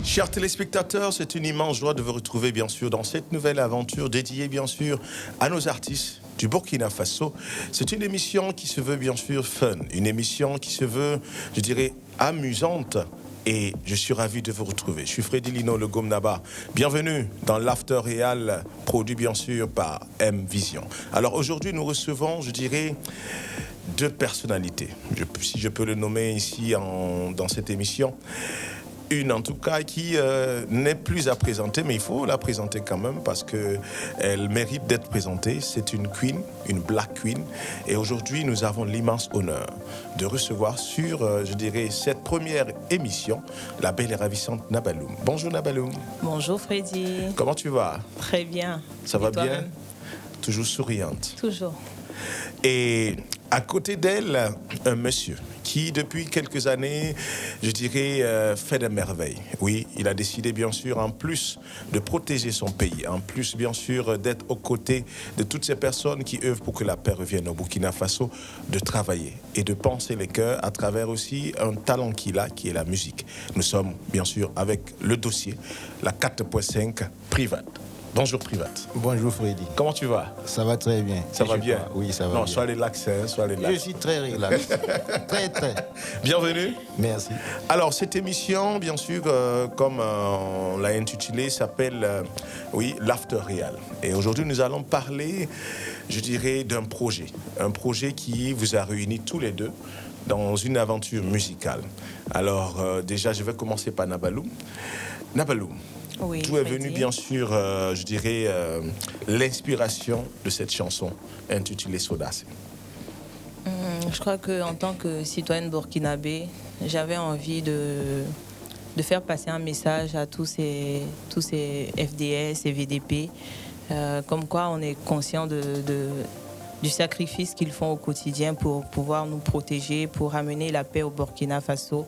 Chers téléspectateurs, c'est une immense joie de vous retrouver bien sûr dans cette nouvelle aventure dédiée bien sûr à nos artistes du Burkina Faso. C'est une émission qui se veut bien sûr fun, une émission qui se veut, je dirais, amusante. Et je suis ravi de vous retrouver. Je suis Freddy Lino, le Gomnaba. Bienvenue dans l'After Réal, produit bien sûr par M-Vision. Alors aujourd'hui, nous recevons, je dirais, deux personnalités, si je peux le nommer ici dans cette émission. Une en tout cas qui n'est plus à présenter, mais il faut la présenter quand même parce qu'elle mérite d'être présentée. C'est une queen, une black queen. Et aujourd'hui, nous avons l'immense honneur de recevoir sur, je dirais, cette première émission, la belle et ravissante Nabaloum. Bonjour Nabaloum. Bonjour Freddy. Comment tu vas? Très bien. Ça va bien? Toujours souriante? Toujours. Et à côté d'elle, un monsieur qui, depuis quelques années, je dirais, fait des merveilles. Oui, il a décidé, bien sûr, en plus de protéger son pays, en plus, bien sûr, d'être aux côtés de toutes ces personnes qui œuvrent pour que la paix revienne au Burkina Faso, de travailler et de penser les cœurs à travers aussi un talent qu'il a, qui est la musique. Nous sommes, bien sûr, avec le dossier, la 4.5 Private. Bonjour Private. Bonjour Freddy. Comment tu vas? Ça va très bien. Ça va bien? Oui, ça va bien. Non, sois relax, hein, sois relax. Je suis très relax. Très. Bienvenue. Merci. Alors, cette émission, bien sûr, comme on l'a intitulée, s'appelle, l'After Réal. Et aujourd'hui, nous allons parler, je dirais, d'un projet. Un projet qui vous a réunis tous les deux dans une aventure musicale. Alors, déjà, je vais commencer par Nabaloum. Nabaloum. Oui, D'où est venu, bien sûr, je dirais, l'inspiration de cette chanson intitulée Sodace? Je crois qu'en tant que citoyenne burkinabé, j'avais envie de faire passer un message à tous ces FDS et VDP, comme quoi on est conscient du sacrifice qu'ils font au quotidien pour pouvoir nous protéger, pour ramener la paix au Burkina Faso.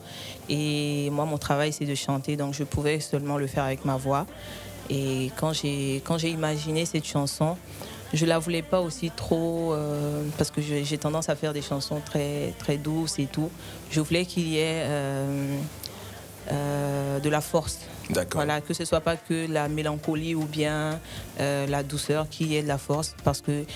Et moi, mon travail, c'est de chanter, donc je pouvais seulement le faire avec ma voix. Et quand j'ai imaginé cette chanson, je la voulais pas aussi trop, parce que j'ai tendance à faire des chansons très, très douces et tout. Je voulais qu'il y ait de la force. D'accord. Voilà, que ce soit pas que la mélancolie ou bien la douceur, qui est de la force, parce que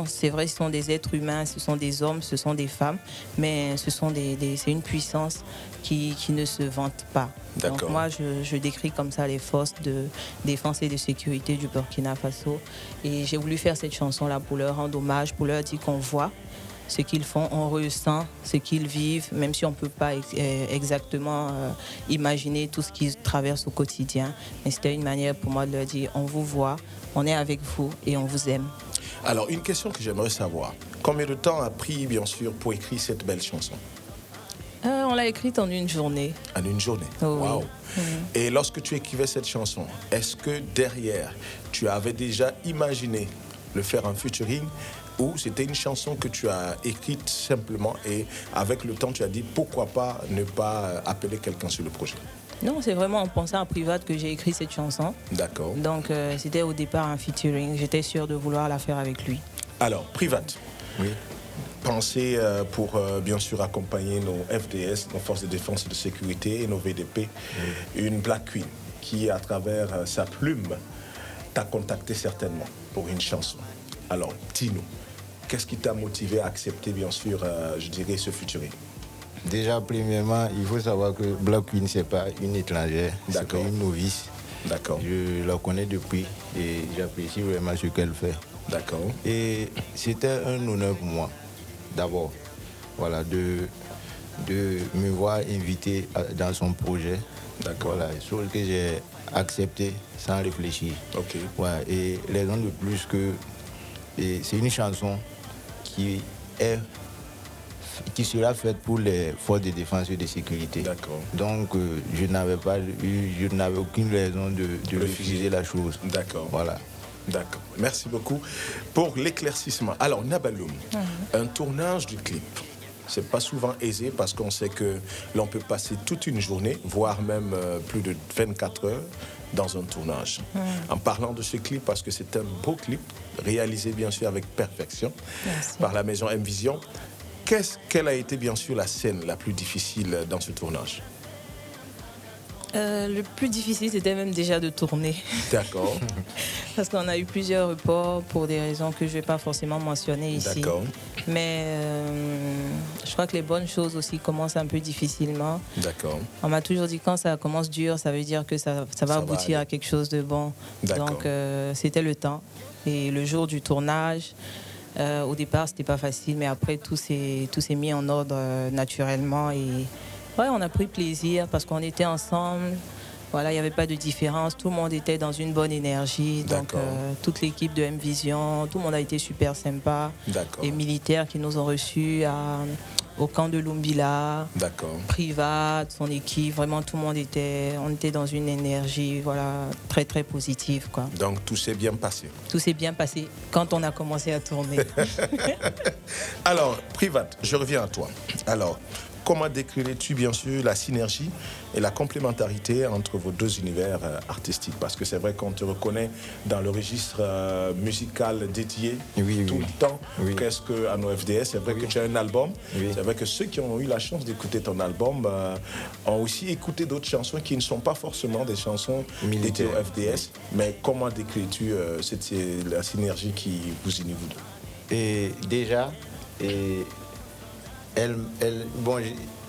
c'est vrai, ce sont des êtres humains, ce sont des hommes, ce sont des femmes, mais c'est une puissance qui ne se vante pas. D'accord. Donc moi, je décris comme ça les forces de défense et de sécurité du Burkina Faso, et j'ai voulu faire cette chanson-là pour leur rendre hommage, pour leur dire qu'on voit ce qu'ils font, on ressent ce qu'ils vivent, même si on ne peut pas exactement imaginer tout ce qu'ils traversent au quotidien. Mais c'était une manière pour moi de leur dire, on vous voit, on est avec vous et on vous aime. Alors, une question que j'aimerais savoir. Combien de temps a pris, bien sûr, pour écrire cette belle chanson? On l'a écrite en une journée. En une journée? Oh, Waouh! Oui. Et lorsque tu écrivais cette chanson, est-ce que derrière, tu avais déjà imaginé le faire en featuring, ou c'était une chanson que tu as écrite simplement et avec le temps tu as dit pourquoi pas ne pas appeler quelqu'un sur le projet? Non, c'est vraiment en pensant à Private que j'ai écrit cette chanson. D'accord. Donc c'était au départ un featuring. J'étais sûre de vouloir la faire avec lui. Alors, Private. Oui. Pensez pour bien sûr accompagner nos FDS, nos forces de défense et de sécurité et nos VDP, une Black Queen qui, à travers sa plume, t'a contacté certainement pour une chanson. Alors, dis-nous, qu'est-ce qui t'a motivé à accepter, bien sûr, je dirais, ce featuring? Déjà, premièrement, il faut savoir que Black Queen, ce n'est pas une étrangère, c'est pas une novice. D'accord. Je la connais depuis et j'apprécie vraiment ce qu'elle fait. D'accord. Et c'était un honneur pour moi, d'abord, voilà, de me voir invité dans son projet. D'accord. Voilà, chose que j'ai accepté sans réfléchir. Ok. Ouais, et les gens de plus que c'est une chanson qui sera faite pour les forces de défense et de sécurité. D'accord. Donc je n'avais aucune raison de refuser la chose. D'accord. Voilà. D'accord. Merci beaucoup pour l'éclaircissement. Alors, Nabaloum, un tournage du clip, c'est pas souvent aisé parce qu'on sait que l'on peut passer toute une journée, voire même plus de 24 heures dans un tournage. En parlant de ce clip, parce que c'est un beau clip, réalisé bien sûr avec perfection. Merci. Par la maison M-Vision. Quelle a été bien sûr la scène la plus difficile dans ce tournage? Le plus difficile, c'était même déjà de tourner. D'accord. Parce qu'on a eu plusieurs reports pour des raisons que je ne vais pas forcément mentionner ici. D'accord. Mais je crois que les bonnes choses aussi commencent un peu difficilement. D'accord. On m'a toujours dit quand ça commence dur, ça veut dire que ça va aboutir à quelque chose de bon. D'accord. Donc c'était le temps. Et le jour du tournage, au départ, c'était pas facile, mais après, tout s'est mis en ordre naturellement. Et ouais, on a pris plaisir parce qu'on était ensemble. Voilà, il n'y avait pas de différence. Tout le monde était dans une bonne énergie. Donc, toute l'équipe de M-Vision, tout le monde a été super sympa. D'accord. Les militaires qui nous ont reçus au camp de Lumbila, Privat, son équipe, vraiment tout le monde on était dans une énergie, voilà, très très positive, quoi. Donc tout s'est bien passé. Tout s'est bien passé quand on a commencé à tourner. Alors, Privat, je reviens à toi. Alors, comment décrirais-tu bien sûr la synergie et la complémentarité entre vos deux univers artistiques? Parce que c'est vrai qu'on te reconnaît dans le registre musical dédié tout le temps, presque à nos FDS. C'est vrai que tu as un album. C'est vrai que ceux qui ont eu la chance d'écouter ton album ont aussi écouté d'autres chansons qui ne sont pas forcément des chansons dédiées au FDS. Mais comment décris-tu la synergie qui vous unit vous deux? Et déjà,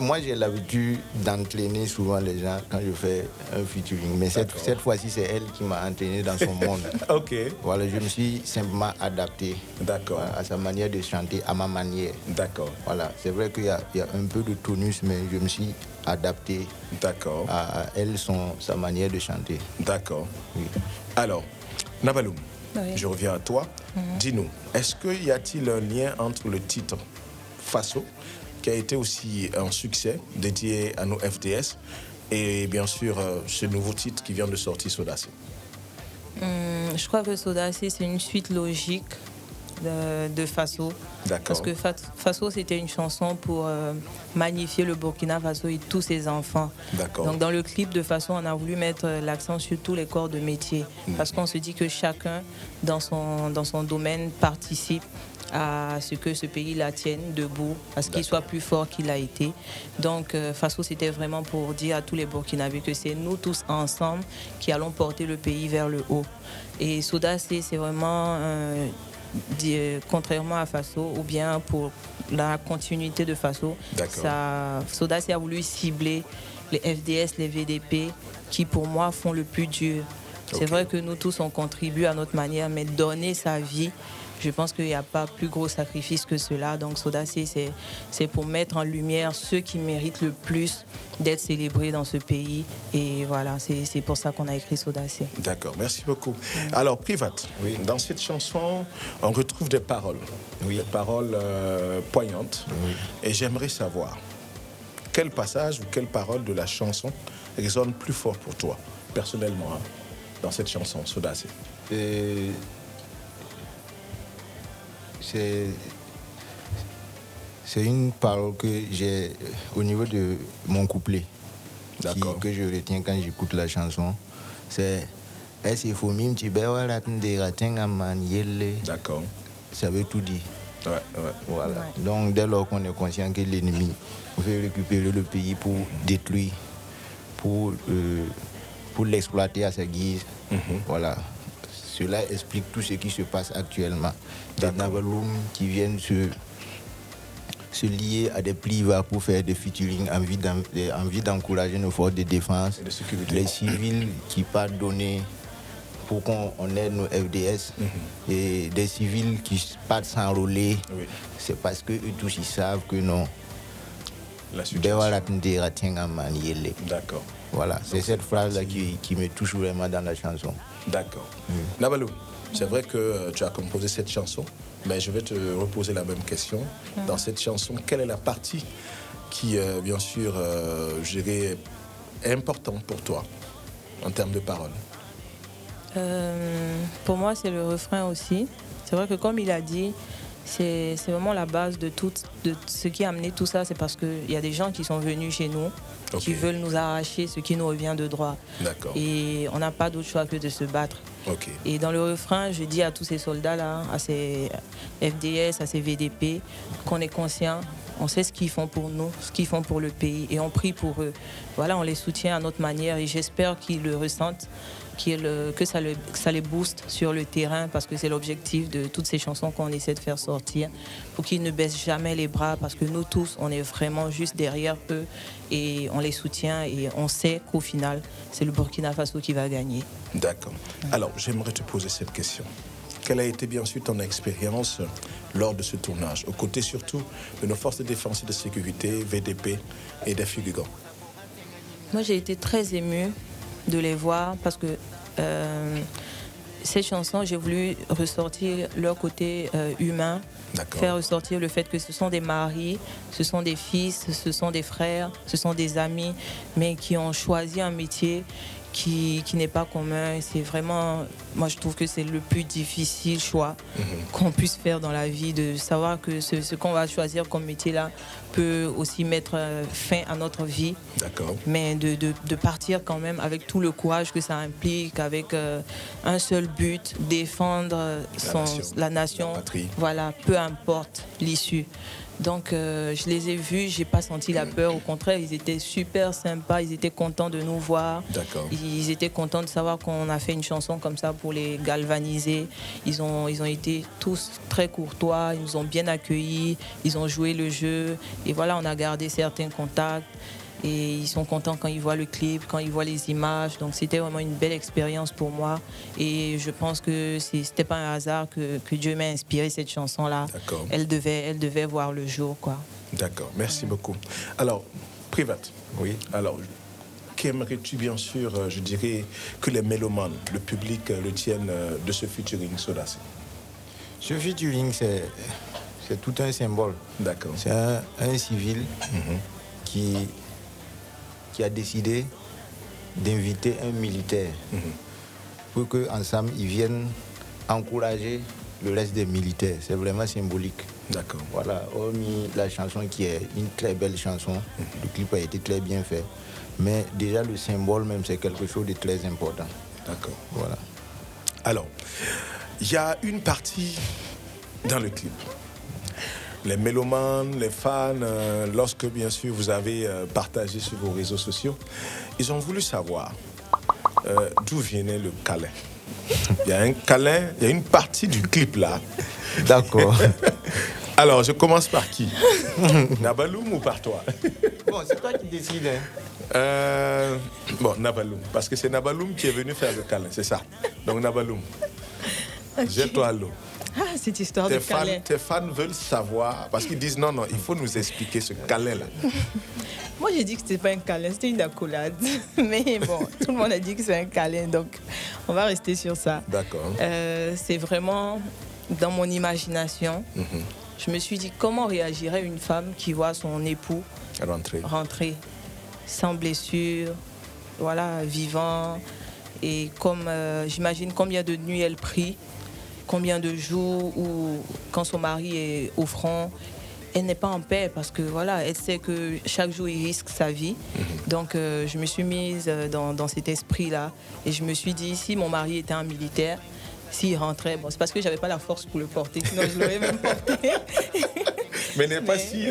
moi j'ai l'habitude d'entraîner souvent les gens quand je fais un featuring, mais cette fois-ci c'est elle qui m'a entraîné dans son monde. Ok. Voilà, je me suis simplement adapté à sa manière de chanter, à ma manière. D'accord. Voilà, c'est vrai qu'il y a un peu de tonus, mais je me suis adapté à elle, sa manière de chanter. D'accord. Oui. Alors, Nabaloum, je reviens à toi. Dis-nous, est-ce qu'il y a-t-il un lien entre le titre Faso, qui a été aussi un succès dédié à nos FDS, et bien sûr ce nouveau titre qui vient de sortir, Sodacé? Je crois que Sodacé, c'est une suite logique de Faso. Parce que Faso, c'était une chanson pour magnifier le Burkina Faso et tous ses enfants. Donc dans le clip de Faso, on a voulu mettre l'accent sur tous les corps de métier. Parce qu'on se dit que chacun, dans son domaine, participe à ce que ce pays la tienne debout, à ce qu'il soit plus fort qu'il a été. Donc Faso, c'était vraiment pour dire à tous les Burkinabés que c'est nous tous ensemble qui allons porter le pays vers le haut. Et Sodacé, c'est vraiment, contrairement à Faso, ou bien pour la continuité de Faso, Sodacé a voulu cibler les FDS, les VDP, qui pour moi font le plus dur. C'est vrai que nous tous, on contribue à notre manière, mais donner sa vie, je pense qu'il n'y a pas plus gros sacrifice que cela. Donc Sodacé, c'est pour mettre en lumière ceux qui méritent le plus d'être célébrés dans ce pays. Et voilà, c'est pour ça qu'on a écrit Sodacé. D'accord, merci beaucoup. Alors, Privat, dans cette chanson, on retrouve des paroles. Des paroles poignantes. Et j'aimerais savoir, quel passage ou quelle parole de la chanson résonne plus fort pour toi, personnellement, dans cette chanson, Sodacé? C'est une parole que j'ai au niveau de mon couplet, que je retiens quand j'écoute la chanson. C'est d'accord. Ça veut tout dire. Voilà. Donc dès lors qu'on est conscient que l'ennemi veut récupérer le pays pour détruire, pour l'exploiter à sa guise, voilà. Cela explique tout ce qui se passe actuellement. Des Nabaloum qui viennent se lier à des privats pour faire des featuring en vue d'encourager nos forces de défense. Les civils qui partent donner pour qu'on aide nos FDS. Et des civils qui partent s'enrôler. C'est parce qu'eux tous ils savent que non. D'accord. Voilà, c'est cette phrase-là qui me touche vraiment dans la chanson. D'accord. Nabaloum, c'est vrai que tu as composé cette chanson, mais je vais te reposer la même question. Dans cette chanson, quelle est la partie qui, bien sûr, je dirais, est importante pour toi en termes de paroles? Pour moi, c'est le refrain aussi. C'est vrai que comme il a dit, c'est vraiment la base de ce qui a amené tout ça. C'est parce qu'il y a des gens qui sont venus chez nous, qui veulent nous arracher ce qui nous revient de droit. Et on n'a pas d'autre choix que de se battre. Et dans le refrain, je dis à tous ces soldats-là, à ces FDS, à ces VDP, qu'on est conscient. On sait ce qu'ils font pour nous, ce qu'ils font pour le pays, et on prie pour eux. Voilà, on les soutient à notre manière, et j'espère qu'ils le ressentent, que ça les booste sur le terrain, parce que c'est l'objectif de toutes ces chansons qu'on essaie de faire sortir, pour qu'ils ne baissent jamais les bras, parce que nous tous, on est vraiment juste derrière eux, et on les soutient, et on sait qu'au final, c'est le Burkina Faso qui va gagner. D'accord. Alors, j'aimerais te poser cette question. Quelle a été bien sûr ton expérience lors de ce tournage, aux côtés surtout de nos forces de défense et de sécurité, VDP et des figurants? Moi, j'ai été très émue de les voir, parce que ces chansons, j'ai voulu ressortir leur côté humain, faire ressortir le fait que ce sont des maris, ce sont des fils, ce sont des frères, ce sont des amis, mais qui ont choisi un métier qui n'est pas commun. C'est vraiment, moi je trouve que c'est le plus difficile choix qu'on puisse faire dans la vie, de savoir que ce qu'on va choisir comme métier là peut aussi mettre fin à notre vie. D'accord. Mais de partir quand même avec tout le courage que ça implique, avec un seul but, défendre la nation, la patrie. Voilà, peu importe l'issue. Donc je les ai vus, j'ai pas senti la peur, au contraire, ils étaient super sympas, ils étaient contents de nous voir. D'accord. Ils étaient contents de savoir qu'on a fait une chanson comme ça pour les galvaniser. Ils ont été tous très courtois, ils nous ont bien accueillis, ils ont joué le jeu, et voilà, on a gardé certains contacts. Et ils sont contents quand ils voient le clip, quand ils voient les images. Donc c'était vraiment une belle expérience pour moi. Et je pense que c'était pas un hasard que Dieu m'a inspiré cette chanson-là. Elle devait voir le jour, quoi. D'accord, merci beaucoup. Alors, Private. Oui. Alors, qu'aimerais-tu bien sûr, je dirais, que les mélomanes, le public le tiennent de ce featuring Sodaci? Ce featuring, c'est tout un symbole. D'accord. C'est un civil qui a décidé d'inviter un militaire pour qu'ensemble ils viennent encourager le reste des militaires. C'est vraiment symbolique. D'accord. Voilà, hormis la chanson qui est une très belle chanson, le clip a été très bien fait, mais déjà le symbole même, c'est quelque chose de très important. D'accord. Voilà. Alors, il y a une partie dans le clip. Les mélomanes, les fans, lorsque bien sûr vous avez partagé sur vos réseaux sociaux, ils ont voulu savoir d'où venait le câlin. Il y a un câlin, il y a une partie du clip là. D'accord. Alors, je commence par qui? Nabaloum ou par toi? Bon, c'est toi qui décides. Bon, Nabaloum, parce que c'est Nabaloum qui est venu faire le câlin, c'est ça. Donc Nabaloum, jette-toi à l'eau. Ah, cette histoire de câlin. Tes fans veulent savoir, parce qu'ils disent non, il faut nous expliquer ce câlin-là. Moi, j'ai dit que c'était pas un câlin, c'était une accolade. Mais bon, tout le monde a dit que c'est un câlin, donc on va rester sur ça. D'accord. C'est vraiment dans mon imagination. Je me suis dit, comment réagirait une femme qui voit son époux rentrer sans blessure, voilà, vivant. Et comme j'imagine combien de nuits elle prie, combien de jours où, quand son mari est au front, elle n'est pas en paix, parce que voilà, elle sait que chaque jour il risque sa vie. Donc je me suis mise dans cet esprit-là, et je me suis dit, si mon mari était un militaire, s'il rentrait, bon, c'est parce que j'avais pas la force pour le porter, sinon je l'aurais même porté. Mais n'est pas si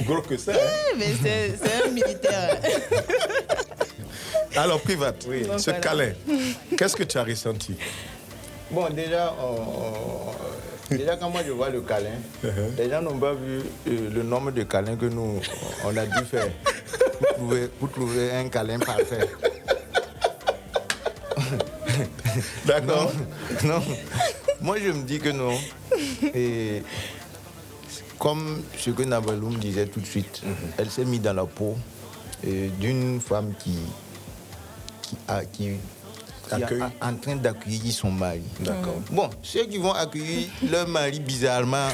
gros que ça. Hein? Mais c'est un militaire. Alors, Private, oui, ce câlin, qu'est-ce que tu as ressenti? Bon, déjà, quand moi je vois le câlin, les gens n'ont pas vu le nombre de câlins que nous, on a dû faire pour trouver un câlin parfait. D'accord. Non, moi je me dis que non. Et comme ce que Nabaloum disait tout de suite, elle s'est mise dans la peau d'une femme qui en train d'accueillir son mari. D'accord. Bon, ceux qui vont accueillir leur mari bizarrement,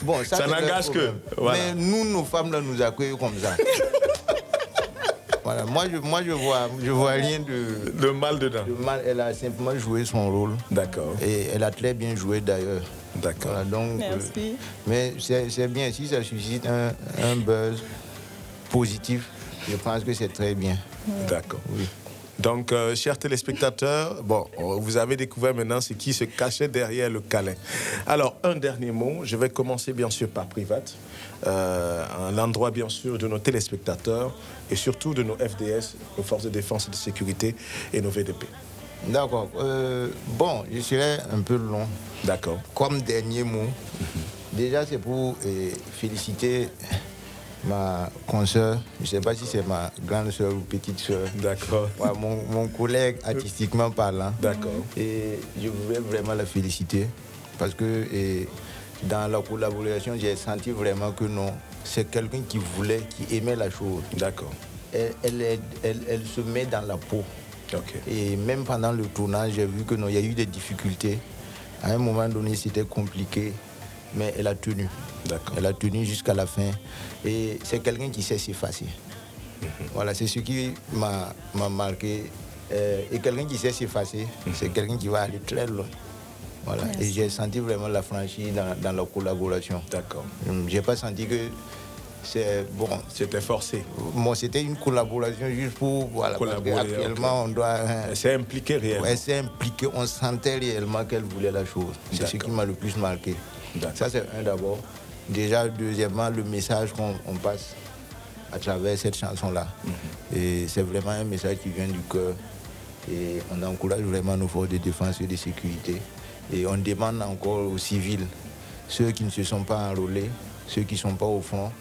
bon, ça n'engage que. Voilà. Mais nous, nos femmes, là, nous accueillons comme ça. Voilà. Moi, je vois rien de mal dedans. De mal, elle a simplement joué son rôle. D'accord. Et elle a très bien joué d'ailleurs. D'accord. Voilà, donc, merci. Mais c'est bien, si ça suscite un buzz positif, je pense que c'est très bien. D'accord. Oui. Donc, chers téléspectateurs, bon, vous avez découvert maintenant ce qui se cachait derrière le câlin. Alors, un dernier mot. Je vais commencer bien sûr par Private, à l'endroit bien sûr de nos téléspectateurs et surtout de nos FDS, nos forces de défense et de sécurité et nos VDP. D'accord. Bon, je serai un peu long. D'accord. Comme dernier mot, déjà c'est pour féliciter ma consoeur, je ne sais pas si c'est ma grande soeur ou petite soeur. D'accord. Ouais, mon collègue artistiquement parlant. D'accord. Et je voulais vraiment la féliciter parce que dans la collaboration, j'ai senti vraiment que non, c'est quelqu'un qui voulait, qui aimait la chose. D'accord. Elle se met dans la peau. Okay. Et même pendant le tournage, j'ai vu que non, il y a eu des difficultés. À un moment donné, c'était compliqué, mais elle a tenu. D'accord. Elle a tenu jusqu'à la fin. Et c'est quelqu'un qui sait s'effacer. Voilà, c'est ce qui m'a marqué. Et quelqu'un qui sait s'effacer, c'est quelqu'un qui va aller très loin. Voilà. Merci. Et j'ai senti vraiment la franchise dans la collaboration. D'accord. J'ai pas senti que c'est bon. C'était forcé. Bon, c'était une collaboration juste pour voilà. Actuellement, on doit. Elle s'est impliquée réellement. Elle s'est impliquée. On sentait réellement qu'elle voulait la chose. C'est ce qui m'a le plus marqué. Ça, c'est un d'abord. Déjà, deuxièmement, le message qu'on passe à travers cette chanson-là. Et c'est vraiment un message qui vient du cœur. Et on encourage vraiment nos forces de défense et de sécurité. Et on demande encore aux civils, ceux qui ne se sont pas enrôlés, ceux qui ne sont pas au front,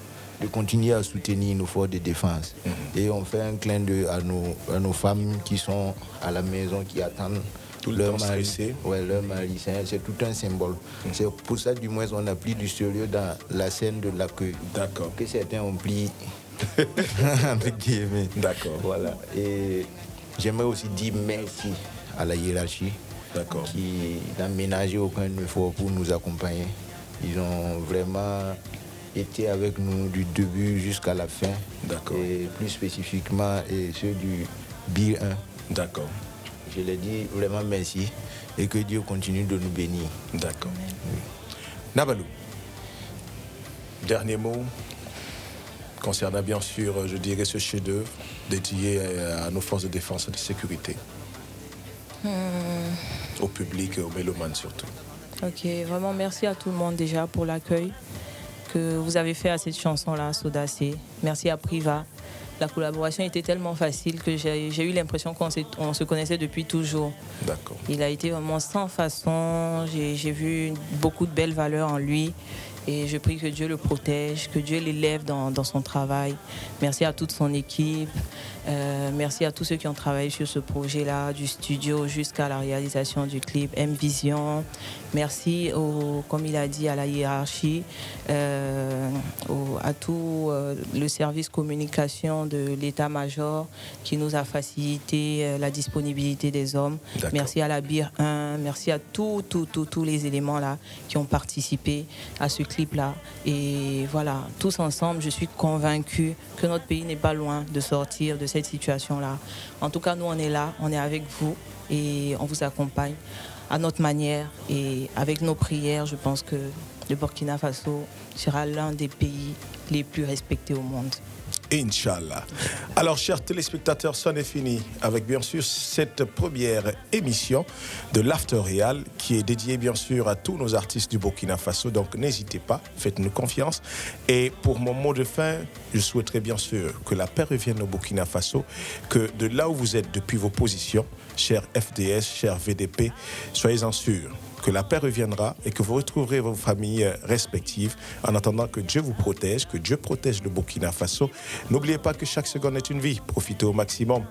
de continuer à soutenir nos forces de défense. Et on fait un clin d'œil à nos femmes qui sont à la maison, qui attendent leur mari. Ouais, leur mari, c'est tout un symbole. C'est pour ça, du moins, on a pris du sérieux dans la scène de l'accueil. D'accord. Que certains ont pris entre guillemets. D'accord. Voilà. Et j'aimerais aussi dire merci à la hiérarchie qui n'a ménagé aucun effort pour nous accompagner. Ils ont vraiment été avec nous du début jusqu'à la fin. D'accord. Et plus spécifiquement, et ceux du BIR 1. D'accord. Je leur dis vraiment merci et que Dieu continue de nous bénir. D'accord. Oui. Nabalou, dernier mot concernant bien sûr, je dirais, ce chef-d'œuvre dédié à nos forces de défense et de sécurité. Au public et aux mélomanes surtout. Ok, vraiment merci à tout le monde déjà pour l'accueil que vous avez fait à cette chanson-là, Sodacé. Merci à Priva. La collaboration était tellement facile que j'ai eu l'impression qu'on se connaissait depuis toujours. D'accord. Il a été vraiment sans façon. J'ai vu beaucoup de belles valeurs en lui. Et je prie que Dieu le protège, que Dieu l'élève dans son travail. Merci à toute son équipe. Merci à tous ceux qui ont travaillé sur ce projet-là, du studio jusqu'à la réalisation du clip, M-Vision. Merci, comme il a dit, à la hiérarchie, à tout le service communication de l'état-major qui nous a facilité la disponibilité des hommes. Merci à la BIR 1, merci à tous les éléments là qui ont participé à ce clip-là. Et voilà, tous ensemble, je suis convaincue que notre pays n'est pas loin de sortir de cette situation-là. En tout cas, nous, on est là, on est avec vous et on vous accompagne à notre manière et avec nos prières. Je pense que le Burkina Faso sera l'un des pays les plus respectés au monde. Inch'Allah. Alors, chers téléspectateurs, ça n'est fini avec bien sûr cette première émission de l'After Réal qui est dédiée bien sûr à tous nos artistes du Burkina Faso. Donc, n'hésitez pas, faites-nous confiance. Et pour mon mot de fin, je souhaiterais bien sûr que la paix revienne au Burkina Faso, que de là où vous êtes depuis vos positions, chers FDS, chers VDP, soyez-en sûrs que la paix reviendra et que vous retrouverez vos familles respectives en attendant que Dieu vous protège, que Dieu protège le Burkina Faso. N'oubliez pas que chaque seconde est une vie. Profitez au maximum.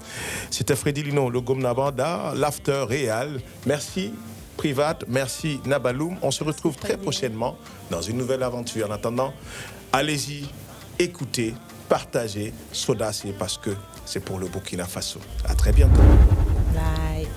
C'était Freddy Lino, le Gomnabanda, l'After Réal. Merci Private, merci Nabaloum. On se retrouve très prochainement dans une nouvelle aventure. En attendant, allez-y, écoutez, partagez, Sodacé parce que c'est pour le Burkina Faso. À très bientôt. Bye.